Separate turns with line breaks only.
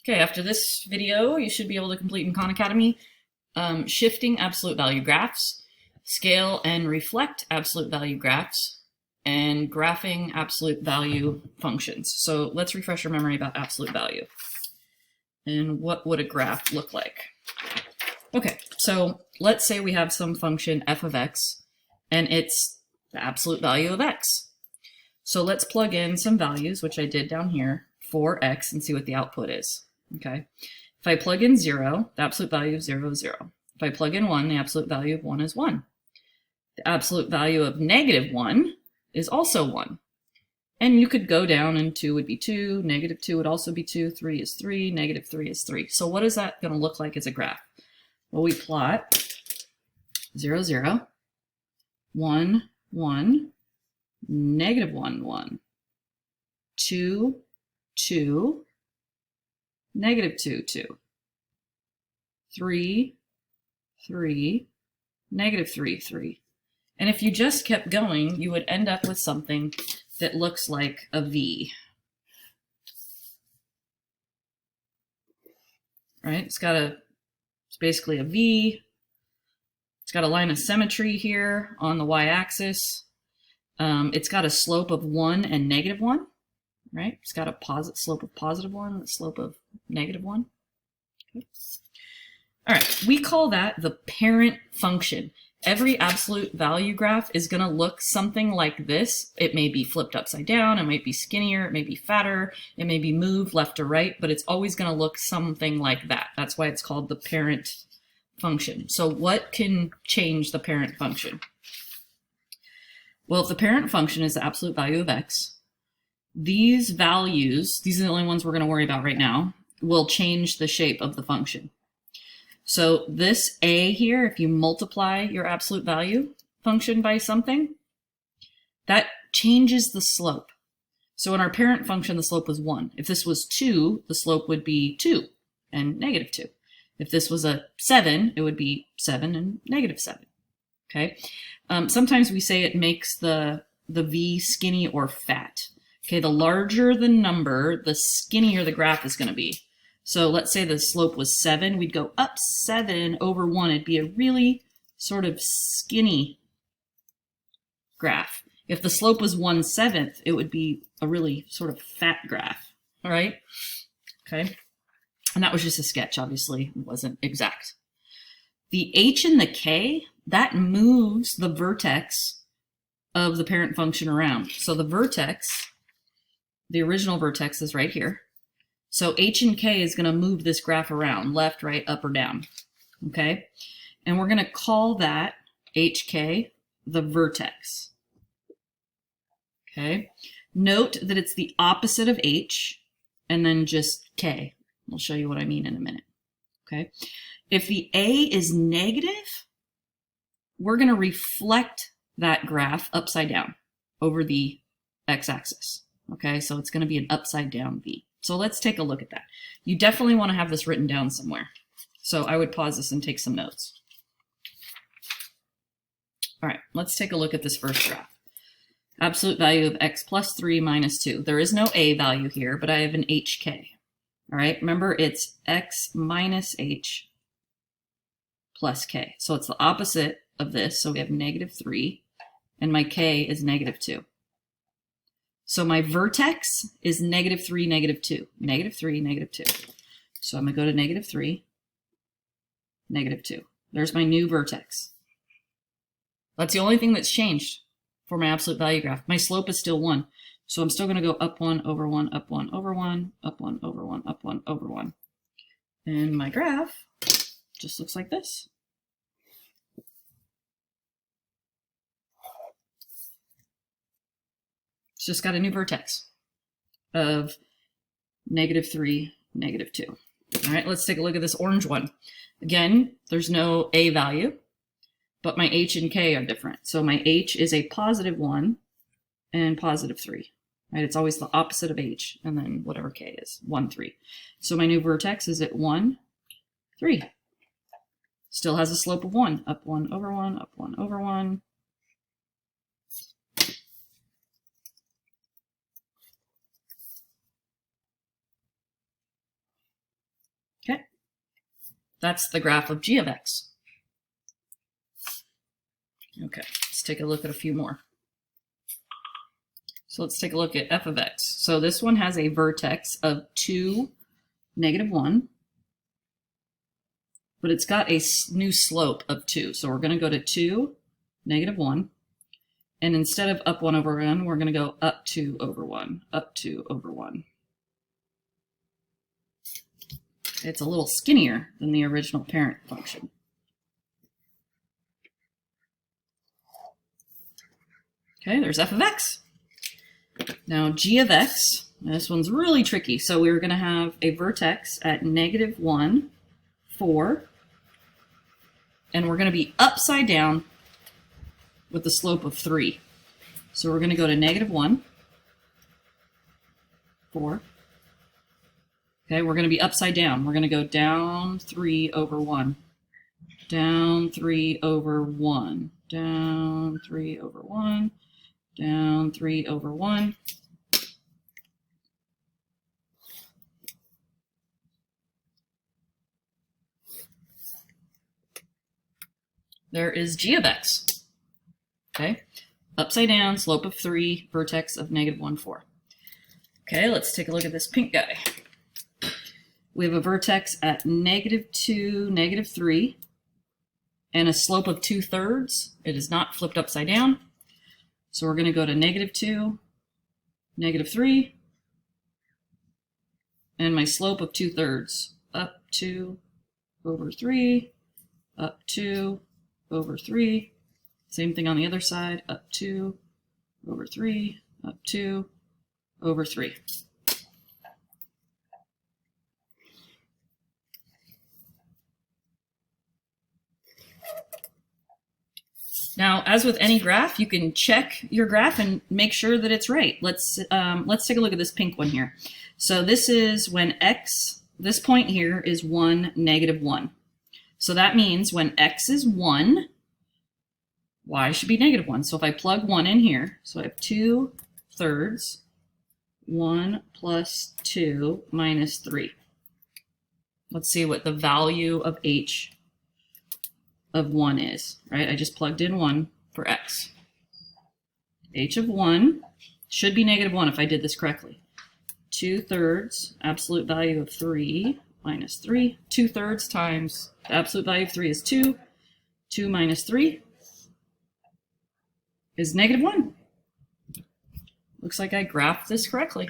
Okay, after this video, you should be able to complete in Khan Academy shifting absolute value graphs, scale and reflect absolute value graphs, and graphing absolute value functions. So let's refresh our memory about absolute value. And what would a graph look like? Okay, so let's say we have some function f of x, and it's the absolute value of x. So let's plug in some values, which I did down here, for x, and see what the output is. Okay, if I plug in 0, the absolute value of 0 is 0. If I plug in 1, the absolute value of 1 is 1. The absolute value of -1 is also 1. And you could go down, and 2 would be 2, -2 would also be 2, 3 is 3, -3 is 3. So what is that going to look like as a graph? Well, we plot 0, 0, 1, 1, -1, 1, 2, 2, -2, 2, 3, 3, -3, 3. And if you just kept going, you would end up with something that looks like a V. Right? It's basically a V. It's got a line of symmetry here on the y-axis. It's got a slope of 1 and -1. Right? It's got a slope of +1 and a slope of -1. Okay. All right, we call that the parent function. Every absolute value graph is going to look something like this. It may be flipped upside down, it might be skinnier, it may be fatter, it may be moved left to right, but it's always going to look something like that. That's why it's called the parent function. So what can change the parent function? Well, if the parent function is the absolute value of x, these values, these are the only ones we're going to worry about right now, will change the shape of the function. So this a here, if you multiply your absolute value function by something, that changes the slope. So in our parent function, the slope was 1. If this was 2, the slope would be 2 and -2. If this was a 7, it would be 7 and -7. Okay. Sometimes we say it makes the V skinny or fat. Okay, the larger the number, the skinnier the graph is going to be. So let's say the slope was 7, we'd go up 7 over 1. It'd be a really sort of skinny graph. If the slope was 1/7, it would be a really sort of fat graph. All right? Okay. And that was just a sketch, obviously. It wasn't exact. The h and the k, that moves the vertex of the parent function around. So the vertex, the original vertex is right here. So h and k is going to move this graph around, left, right, up, or down. Okay? And we're going to call that hk the vertex. Okay? Note that it's the opposite of h and then just k. I'll show you what I mean in a minute. Okay? If the a is negative, we're going to reflect that graph upside down over the x-axis. Okay? So it's going to be an upside down v. So let's take a look at that. You definitely want to have this written down somewhere. So I would pause this and take some notes. All right, let's take a look at this first graph. Absolute value of x plus 3 minus 2. There is no a value here, but I have an hk. All right, remember it's x minus h plus k. So it's the opposite of this. So we have -3, and my k is -2. So my vertex is -3, -2, -3, -2. So I'm going to go to -3, -2. There's my new vertex. That's the only thing that's changed for my absolute value graph. My slope is still 1. So I'm still going to go up 1 over 1, up 1 over 1, up 1 over 1, up 1 over 1. And my graph just looks like this. It's just got a new vertex of -3, -2. All right, let's take a look at this orange one. Again, there's no a value, but my h and k are different. So my h is a +1 and +3. Right? It's always the opposite of h, and then whatever k is, 1, 3. So my new vertex is at 1, 3. Still has a slope of 1, up 1 over 1, up 1 over 1. That's the graph of g of x. Okay, let's take a look at a few more. So let's take a look at f of x. So this one has a vertex of 2, -1, but it's got a new slope of 2. So we're going to go to 2, -1, and instead of up 1 over 1, we're going to go up 2 over 1, up 2 over 1. It's a little skinnier than the original parent function. Okay, there's f of x. Now g of x, this one's really tricky. So we're going to have a vertex at -1, 4, and we're going to be upside down with the slope of 3. So we're going to go to -1, 4. Okay, we're going to be upside down. We're going to go down 3 over 1, down 3 over 1, down 3 over 1, down 3 over 1. There is g of x. Okay, upside down, slope of 3, vertex of -1, 4. Okay, let's take a look at this pink guy. We have a vertex at -2, -3, and a slope of 2/3. It is not flipped upside down. So we're going to go to -2, -3, and my slope of 2/3, up 2 over 3, up 2 over 3. Same thing on the other side, up 2 over 3, up 2 over 3. Now, as with any graph, you can check your graph and make sure that it's right. Let's take a look at this pink one here. So this is when x, this point here is 1, -1. So that means when x is 1, y should be -1. So if I plug 1 in here, so I have 2/3, 1 plus 2 minus 3. Let's see what the value of h of 1 is, right? I just plugged in 1 for x. H of 1 should be -1 if I did this correctly. 2/3, absolute value of 3 minus 3. 2/3 times the absolute value of 3 is 2. 2 minus 3 is -1. Looks like I graphed this correctly.